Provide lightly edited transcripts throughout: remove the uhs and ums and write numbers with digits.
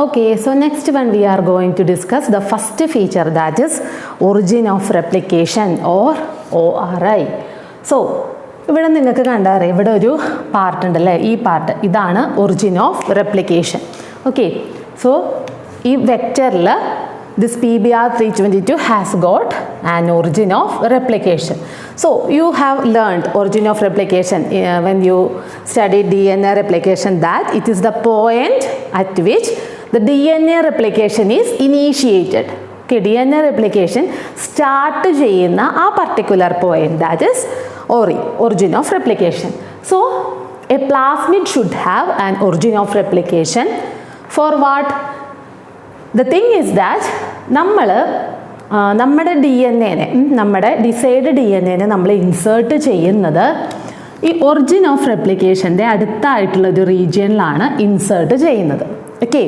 Okay, so next one we are going to discuss the first feature, that is origin of replication or ORI. So, ഇവിടെ നിങ്ങൾക്ക് കണ്ടാൽ ഇവിടെ ഒരു part ഉണ്ടല്ലേ, ഈ പാർട്ട് ഇതാണ് origin of replication. Okay, so ഈ വെക്റ്ററിൽ this PBR322 has got an origin of replication. So you have learned origin of replication when you studied DNA replication, that it is the point at which the DNA replication is initiated. Okay, DNA replication start ചെയ്യുന്ന ആ particular point, that is origin of replication. So a plasmid should have an origin of replication. For what? The thing is that നമ്മുടെ D N എനെ, നമ്മുടെ decide D N എനെ നമ്മൾ insert ചെയ്യുന്നത് ഈ origin of റെപ്ലിക്കേഷൻ്റെ അടുത്തായിട്ടുള്ളൊരു റീജിയനിലാണ് ഇൻസേർട്ട് ചെയ്യുന്നത്. ഓക്കെ,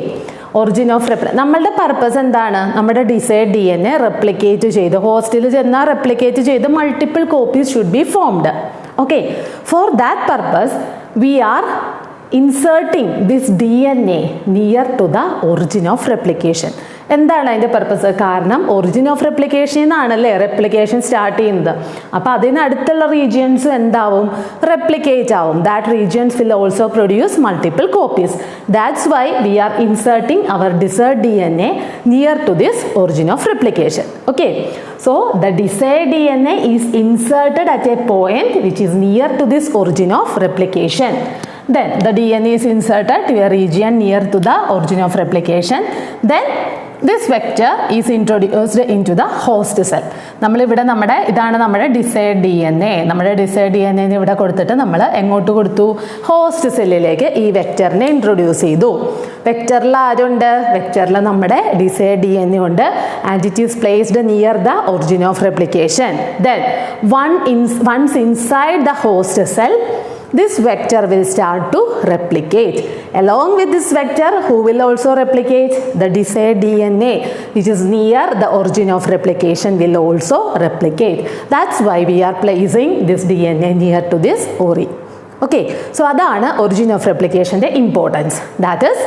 ഒറിജിൻ ഓഫ് നമ്മളുടെ പർപ്പസ് എന്താണ്? നമ്മുടെ decide D N A replicate ചെയ്ത് ഹോസ്റ്റിൽ ചെന്നാൽ റെപ്ലിക്കേറ്റ് ചെയ്ത് multiple copies should be formed. Okay, for that purpose we are inserting this DNA near to the origin of replication. എന്താണ് അതിൻ്റെ പർപ്പസ്? കാരണം ഒറിജിൻ ഓഫ് റെപ്ലിക്കേഷൻ എന്നാണല്ലേ റെപ്ലിക്കേഷൻ സ്റ്റാർട്ട് ചെയ്യുന്നത്. അപ്പോൾ അതിനടുത്തുള്ള റീജിയൻസ് എന്താവും? റെപ്ലിക്കേറ്റ് ആവും. That regions will also produce multiple copies. That's why we are inserting our desired DNA near to this origin of replication. Okay, so the desired DNA is inserted at a point which is near to this origin of replication. Then the DNA is inserted to a region near to the origin of replication. Then this vector is introduced into the host cell. നമ്മളിവിടെ ഇതാണ് നമ്മുടെ decide D N A. നമ്മുടെ decide D N A ഇവിടെ കൊടുത്തിട്ട് നമ്മൾ എങ്ങോട്ട് കൊടുത്തു? Host സെല്ലിലേക്ക് ഈ വെക്റ്ററിനെ ഇൻട്രൊഡ്യൂസ് ചെയ്തു. വെക്റ്ററിൽ ആരുണ്ട്? വെക്റ്ററിൽ നമ്മുടെ ഡിസൈഡ് ഡി എൻ എ ഉണ്ട്. And it is placed near the origin of replication. Then once inside the host cell, this vector will start to replicate. Along with this vector, who will also replicate? The desired DNA which is near the origin of replication will also replicate. That's why we are placing this DNA near to this ori. Okay, so adana origin of replication the importance. That is,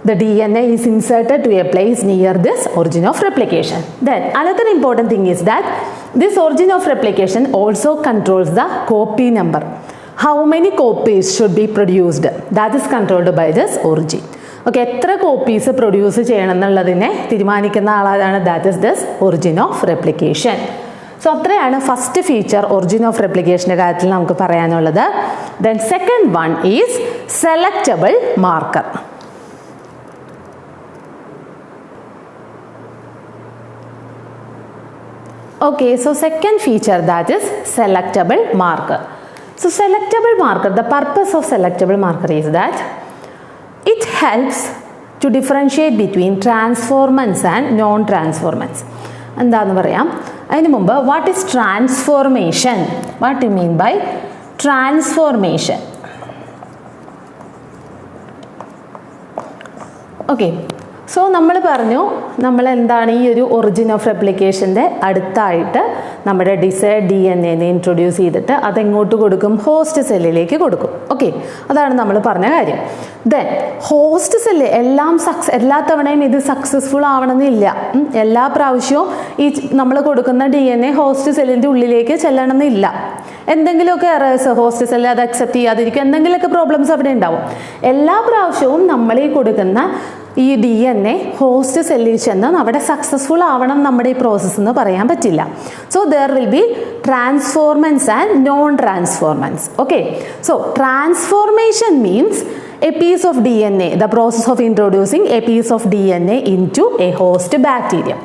the DNA is inserted to a place near this origin of replication. Then another important thing is that this origin of replication also controls the copy number. How many copies should be produced? That is controlled by this origin. Okay, എത്ര copies produce ചെയ്യണം എന്നുള്ളതിനെ തീരുമാനിക്കുന്ന ആളാണ്, that is this origin of replication. So അത്രയാണ് first feature origin of റെപ്ലിക്കേഷൻ്റെ കാര്യത്തിൽ നമുക്ക് പറയാനുള്ളത്. Then second one is selectable marker. Okay, so second feature, that is selectable marker. So selectable marker, the purpose of selectable marker is that it helps to differentiate between transformants and non-transformants. എന്താണെന്ന് പറയാം. അതിന് മുമ്പ് what is transformation? What you mean by transformation? Okay, so നമ്മൾ പറഞ്ഞു നമ്മൾ എന്താണ് ഈ ഒരു ഒറിജിൻ ഓഫ് റെപ്ലിക്കേഷൻ്റെ അടുത്തായിട്ട് നമ്മുടെ ഡിസൈഡ് ഡി എൻ എനെ ഇൻട്രൊഡ്യൂസ് ചെയ്തിട്ട് അതെങ്ങോട്ട് കൊടുക്കും? ഹോസ്റ്റ് സെല്ലിലേക്ക് കൊടുക്കും. ഓക്കെ, അതാണ് നമ്മൾ പറഞ്ഞ കാര്യം. ദെൻ ഹോസ്റ്റ് സെല്ല് എല്ലാ തവണയും ഇത് സക്സസ്ഫുൾ ആവണമെന്നില്ല. എല്ലാ പ്രാവശ്യവും ഈ നമ്മൾ കൊടുക്കുന്ന ഡി എൻ എ ഹോസ്റ്റ് സെല്ലിൻ്റെ ഉള്ളിലേക്ക് ചെല്ലണമെന്നില്ല. എന്തെങ്കിലുമൊക്കെ എറേഴ്സ്, ഹോസ്റ്റ് സെല്ല് അത് അക്സെപ്റ്റ് ചെയ്യാതിരിക്കും, എന്തെങ്കിലുമൊക്കെ പ്രോബ്ലംസ് അവിടെ ഉണ്ടാവും. എല്ലാ പ്രാവശ്യവും നമ്മൾ ഈ കൊടുക്കുന്ന ഈ ഡി എൻ എ ഹോസ്റ്റ് സെല്ലിൽ ചെന്ന് അവിടെ സക്സസ്ഫുൾ ആവണം നമ്മുടെ ഈ പ്രോസസ്സ് എന്ന് പറയാൻ പറ്റില്ല. So there will be transformants and non transformants. Okay, so transformation means a piece of DNA, the process of introducing a piece of DNA into a host bacterium.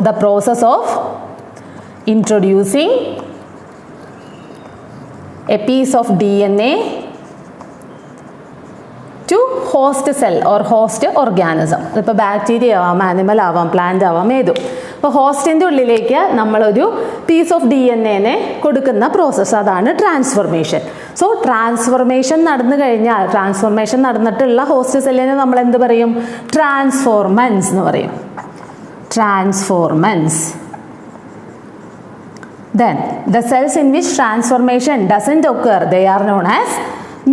The process of introducing a piece of DNA to host cell or host organism. ഇപ്പോൾ bacteria ആവാം, animal ആവാം, plant ആവാം, ഏതും. അപ്പോൾ ഹോസ്റ്റിൻ്റെ ഉള്ളിലേക്ക് നമ്മളൊരു piece of D N എനെ കൊടുക്കുന്ന പ്രോസസ്സ്, അതാണ് ട്രാൻസ്ഫോർമേഷൻ. സോ ട്രാൻസ്ഫോർമേഷൻ നടന്നു കഴിഞ്ഞാൽ, ട്രാൻസ്ഫോർമേഷൻ നടന്നിട്ടുള്ള ഹോസ്റ്റ് സെല്ലിനെ നമ്മൾ എന്ത് പറയും? ട്രാൻസ്ഫോർമൻസ് എന്ന് പറയും. ട്രാൻസ്ഫോർമൻസ്. Then the cells in which transformation doesn't occur, they are known as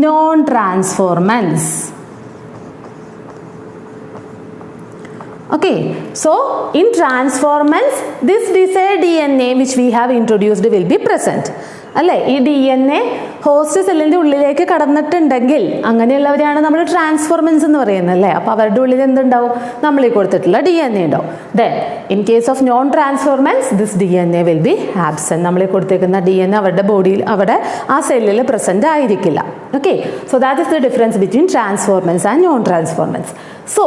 non-transformants. Okay, so in transformants, this desired DNA which we have introduced will be present. അല്ലേ, ഈ DNA ഹോസ്റ്റ് സെല്ലിൻ്റെ ഉള്ളിലേക്ക് കടന്നിട്ടുണ്ടെങ്കിൽ അങ്ങനെയുള്ളവരെയാണ് നമ്മൾ ട്രാൻസ്ഫോർമൻസ് എന്ന് പറയുന്നത് അല്ലേ. അപ്പോൾ അവരുടെ ഉള്ളിൽ എന്തുണ്ടാവും, നമ്മൾ ഈ കൊടുത്തിട്ടുള്ള DNA ഉണ്ടാവും. Then in case of non transformants this DNA will be absent. നമ്മൾ ഈ കൊടുത്തേക്കുന്ന DNA അവരുടെ ബോഡിയിൽ അവിടെ ആ സെല്ലിൽ പ്രസൻറ്റ് ആയിരിക്കില്ല. Okay, so that is the difference between transformants and non transformants. So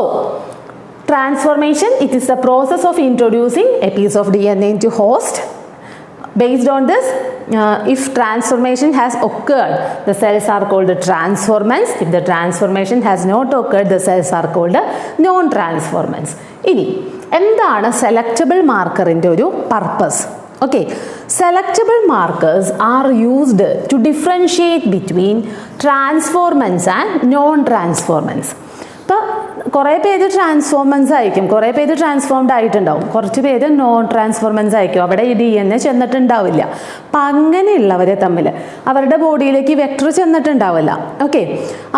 transformation, it is the process of introducing a piece of DNA into host. Based on this, if transformation has occurred, the cells are called transformants. If the transformation has not occurred, the cells are called non-transformants. ഇനി എന്താണ് selectable മാർക്കറിൻ്റെ ഒരു purpose? Okay, selectable markers are used to differentiate between transformants and non-transformants. ഇപ്പോൾ കുറേ പേര് ട്രാൻസ്ഫോർമൻസ് ആയിരിക്കും, കുറേ പേര് transformed ആയിട്ടുണ്ടാവും, കുറച്ച് പേര് നോൺ ട്രാൻസ്ഫോർമൻസ് ആയിരിക്കും, അവിടെ ഈ DNA ചെന്നിട്ടുണ്ടാവില്ല. അപ്പം അങ്ങനെയുള്ളവരെ തമ്മിൽ അവരുടെ ബോഡിയിലേക്ക് വെക്ടർ ചെന്നിട്ടുണ്ടാവില്ല. ഓക്കെ,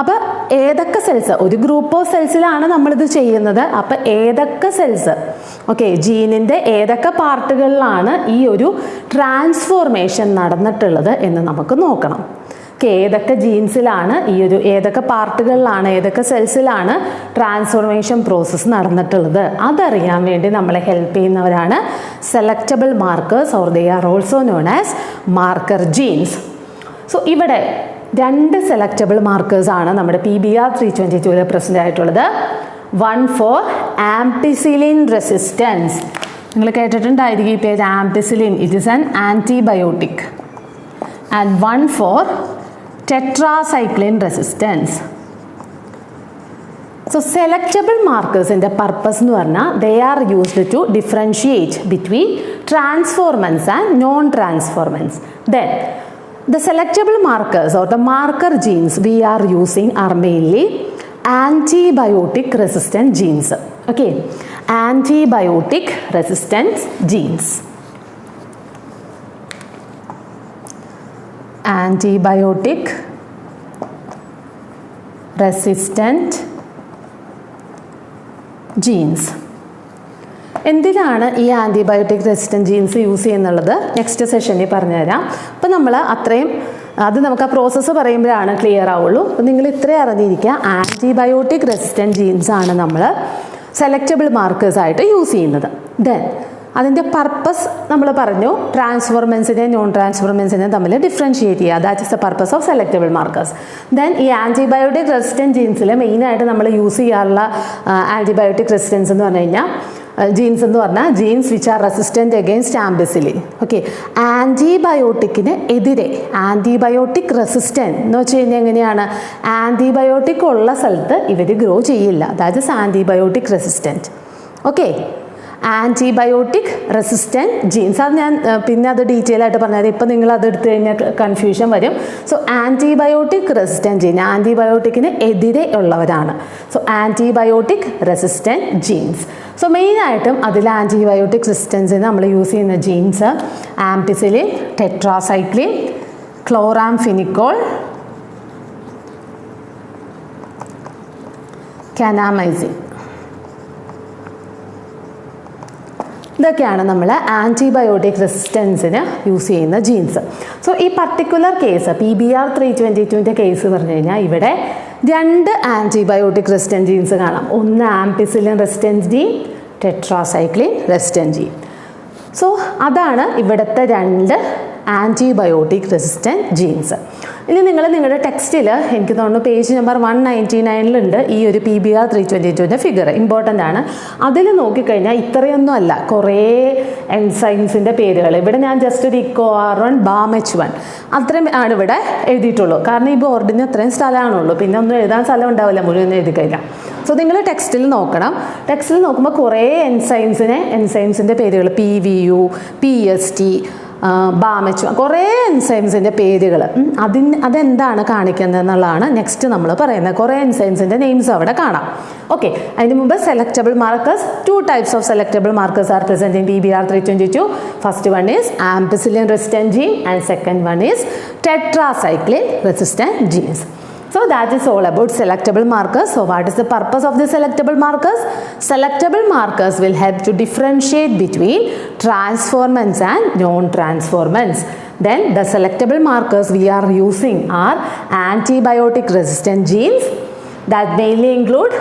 അപ്പോൾ ഏതൊക്കെ സെൽസ്, ഒരു ഗ്രൂപ്പ് ഓഫ് സെൽസിലാണ് നമ്മളിത് ചെയ്യുന്നത്. അപ്പം ഏതൊക്കെ സെൽസ്, ഓക്കെ, ജീനിൻ്റെ ഏതൊക്കെ പാർട്ടുകളിലാണ് ഈ ഒരു ട്രാൻസ്ഫോർമേഷൻ നടന്നിട്ടുള്ളത് എന്ന് നമുക്ക് നോക്കണം. ഏതൊക്കെ ജീൻസിലാണ് ഈ ഒരു, ഏതൊക്കെ പാർട്ടുകളിലാണ്, ഏതൊക്കെ സെൽസിലാണ് ട്രാൻസ്ഫോർമേഷൻ പ്രോസസ്സ് നടന്നിട്ടുള്ളത്, അതറിയാൻ വേണ്ടി നമ്മളെ ഹെൽപ്പ് ചെയ്യുന്നവരാണ് selectable markers, or they are also known as marker genes. So ഇവിടെ 2 സെലക്റ്റബിൾ മാർക്കേഴ്സാണ് നമ്മുടെ PBR 322 പ്രസൻ്റ് ആയിട്ടുള്ളത്. One for ampicillin resistance. നിങ്ങൾ കേട്ടിട്ടുണ്ടായിരിക്കും ഈ പേര് ampicillin, it is an antibiotic. And one for tetracycline resistance. So selectable markers in the purpose എന്ന് പറഞ്ഞാൽ they are used to differentiate between transformants and non-transformants. Then the selectable markers or the marker genes we are using are mainly antibiotic resistant genes. Okay, antibiotic resistant genes. Antibiotic resistant genes. എന്തിനാണ് ഈ antibiotic resistant genes use ചെയ്യുന്നുള്ളത് next സെഷനിൽ പറഞ്ഞുതരാം. അപ്പം നമ്മൾ അത്രയും അത് നമുക്ക് ആ പ്രോസസ്സ് പറയുമ്പോഴാണ് ക്ലിയർ ആവുള്ളൂ. അപ്പം നിങ്ങൾ ഇത്രയും അറിഞ്ഞിരിക്കുക, ആൻറ്റിബയോട്ടിക് റെസിസ്റ്റൻറ്റ് ജീൻസ് ആണ് നമ്മൾ സെലക്റ്റബിൾ മാർക്കേഴ്സായിട്ട് യൂസ് ചെയ്യുന്നത്. ദെൻ അതിൻ്റെ പർപ്പസ് നമ്മൾ പറഞ്ഞു, ട്രാൻസ്ഫോർമൻസിനെ നോൺ ട്രാൻസ്ഫോർമൻസിനെ തമ്മിൽ ഡിഫറൻഷിയേറ്റ് ചെയ്യുക. That is the purpose of selectable markers. Then ഈ ആൻറ്റിബയോട്ടിക് റെസിസ്റ്റൻറ്റ് ജീൻസിൽ മെയിനായിട്ട് നമ്മൾ യൂസ് ചെയ്യാറുള്ള ആൻറ്റിബയോട്ടിക് റെസിസ്റ്റൻസ് എന്ന് പറഞ്ഞു കഴിഞ്ഞാൽ ജീൻസ് എന്ന് പറഞ്ഞാൽ genes which are resistant against ampicillin. Okay, ആൻറ്റിബയോട്ടിക്കിന് എതിരെ, ആൻറ്റിബയോട്ടിക് റെസിസ്റ്റൻറ്റ് എന്ന് വെച്ച് കഴിഞ്ഞാൽ എങ്ങനെയാണ്, ആൻറ്റിബയോട്ടിക് ഉള്ള സ്ഥലത്ത് ഇവർ ഗ്രോ ചെയ്യില്ല. That is antibiotic resistant. Okay, antibiotic resistant genes, അത് ഞാൻ പിന്നെ അത് ഡീറ്റെയിൽ ആയിട്ട് പറഞ്ഞത്, ഇപ്പം നിങ്ങൾ അത് എടുത്തു കഴിഞ്ഞാൽ കൺഫ്യൂഷൻ വരും. സോ ആൻറ്റിബയോട്ടിക് റെസിസ്റ്റൻറ്റ് ജീൻ ആൻറ്റിബയോട്ടിക്കിന് എതിരെ ഉള്ളവരാണ്. So antibiotic resistant genes. So മെയിനായിട്ടും അതിൽ ആൻറ്റിബയോട്ടിക് റെസിസ്റ്റൻസിന് നമ്മൾ യൂസ് ചെയ്യുന്ന genes ampicillin, tetracycline, chloramphenicol, kanamycin. ഇതൊക്കെയാണ് നമ്മൾ ആൻറ്റിബയോട്ടിക് റെസിസ്റ്റൻസിന് യൂസ് ചെയ്യുന്ന ജീൻസ്. സോ ഈ പർട്ടിക്കുലർ കേസ് PBR 322 കേസ് പറഞ്ഞു കഴിഞ്ഞാൽ ഇവിടെ 2 ആൻറ്റിബയോട്ടിക് റെസിസ്റ്റൻറ്റ് ജീൻസ് കാണാം. ഒന്ന് ampicillin resistant gene, tetracycline resistant gene. So അതാണ് ഇവിടുത്തെ 2 ആൻറ്റിബയോട്ടിക് റെസിസ്റ്റൻറ്റ് ജീൻസ്. ഇനി നിങ്ങൾ നിങ്ങളുടെ ടെക്സ്റ്റിൽ എനിക്ക് തോന്നുന്നു പേജ് നമ്പർ 199 ഈ ഒരു PBR 322 ഫിഗർ ഇമ്പോർട്ടൻ്റ് ആണ്. അതിൽ നോക്കിക്കഴിഞ്ഞാൽ ഇത്രയൊന്നും അല്ല, കുറേ എൻസൈംസിൻ്റെ പേരുകൾ. ഇവിടെ ഞാൻ ജസ്റ്റ് ഒരു ICOR1, BAMH1 അത്രയും ആണ് ഇവിടെ എഴുതിയിട്ടുള്ളൂ. കാരണം ഈ ബോർഡിന് അത്രയും സ്ഥലമാണുള്ളൂ, പിന്നെ ഒന്നും എഴുതാൻ സ്ഥലം ഉണ്ടാവില്ല, മുഴുവൻ എഴുതി കഴിഞ്ഞാൽ. സോ നിങ്ങൾ ടെക്സ്റ്റിൽ നോക്കണം. ടെക്സ്റ്റിൽ നോക്കുമ്പോൾ കുറേ എൻസൈംസിൻ്റെ പേരുകൾ PVU, PST, BAMH1 കുറേ എൻസൈംസിൻ്റെ പേരുകൾ, അതെന്താണ് കാണിക്കുന്നത് എന്നുള്ളതാണ് നെക്സ്റ്റ് നമ്മൾ പറയുന്നത്. കുറേ എൻസൈംസിൻ്റെ നെയിംസ് അവിടെ കാണാം. ഓക്കെ, അതിന് മുമ്പ് selectable markers, 2 types of selectable markers are present in PBR 322. First one is ampicillin resistant gene and second one is tetracycline resistant genes. So that is all about selectable markers. So what is the purpose of the selectable markers? Selectable markers will help to differentiate between transformants and non-transformants. Then the selectable markers we are using are antibiotic resistant genes that mainly include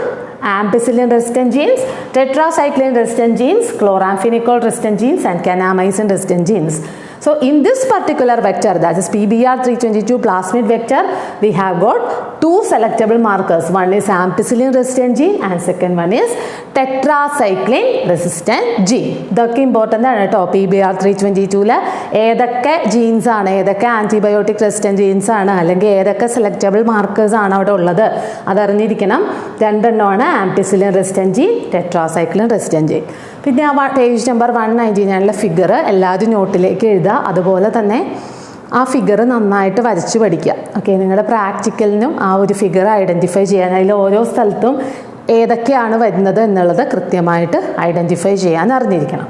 ampicillin resistant genes, tetracycline resistant genes, chloramphenicol resistant genes and kanamycin resistant genes. So in this particular vector, that is PBr322 plasmid vector, we have got two selectable markers. One is ampicillin resistant gene and second one is tetracycline resistant gene. ഇതൊക്കെ important ആണ് കേട്ടോ. PBr322 ഏതൊക്കെ jeans ആണ്, ഏതൊക്കെ antibiotic resistant jeans ആണ്, അല്ലെങ്കിൽ ഏതൊക്കെ selectable markers ആണ് അവിടെ ഉള്ളത് അതറിഞ്ഞിരിക്കണം. രണ്ടെണ്ണമാണ് ampicillin resistant gene, tetracycline resistant gene. പിന്നെ ആ പേജ് നമ്പർ 199 ഫിഗർ എല്ലാവരും നോട്ടിലേക്ക് എഴുതുക. അതുപോലെ തന്നെ ആ ഫിഗർ നന്നായിട്ട് വരച്ച് പഠിക്കുക. ഓക്കെ, നിങ്ങളുടെ പ്രാക്ടിക്കലിനും ആ ഒരു ഫിഗർ ഐഡൻറ്റിഫൈ ചെയ്യാൻ, അതിൽ ഓരോ സ്ഥലത്തും ഏതൊക്കെയാണ് വരുന്നത് എന്നുള്ളത് കൃത്യമായിട്ട് ഐഡൻറ്റിഫൈ ചെയ്യാൻ അറിഞ്ഞിരിക്കണം.